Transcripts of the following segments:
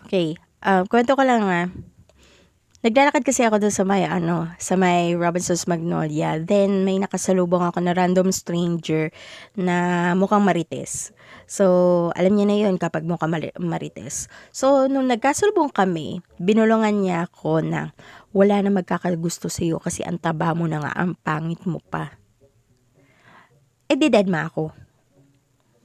Okay, kuwento ko lang, naglalakad kasi ako dun sa may Robinsons Magnolia, then may nakasalubong ako na random stranger na mukhang marites. So, alam niya na yun kapag mukhang marites. So, nung nagkasalubong kami, binulungan niya ako na, "Wala na magkakagusto sa'yo kasi ang taba mo na nga, ang pangit mo pa." Eh, di dedma ako.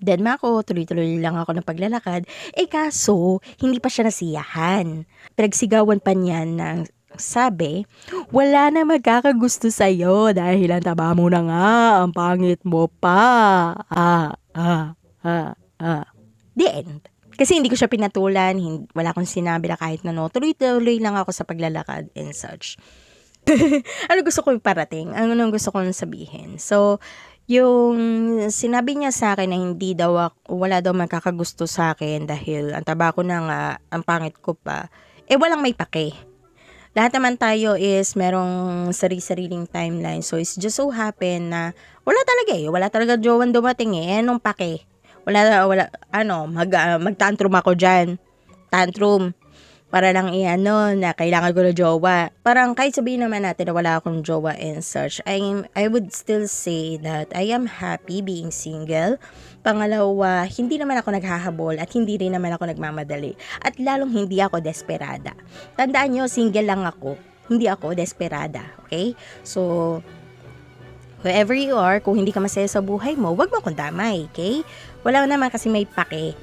Dedma ako, tuloy-tuloy lang ako ng paglalakad. Eh, kaso hindi pa siya nasiyahan. Pinagsigawan pa niya ng sabi, "Wala na magkakagusto sa'yo dahil ang taba mo na nga, ang pangit mo pa." The end. Kasi hindi ko siya pinatulan, wala akong sinabi na kahit na no. Tuloy-tuloy lang ako sa paglalakad and such. Ano gusto ko iparating? Ano nang gusto kong sabihin? So, yung sinabi niya sa akin na wala daw magkakagusto sa akin dahil ang taba ko na nga, ang pangit ko pa, eh walang may pake. Lahat naman tayo is merong sari-sariling timeline. So, it's just so happen na wala talaga jowang dumating eh. Anong pake? Mag-tantrum ako dyan. Tantrum. Para lang na kailangan ko na jowa. Parang kahit sabihin naman natin na wala akong jowa and such, I would still say that I am happy being single. Pangalawa, hindi naman ako naghahabol at hindi rin naman ako nagmamadali. At lalong hindi ako desperada. Tandaan nyo, single lang ako. Hindi ako desperada. Okay? So, whoever you are, kung hindi ka masaya sa buhay mo, wag mo akong damay. Okay? Wala naman kasi may pake.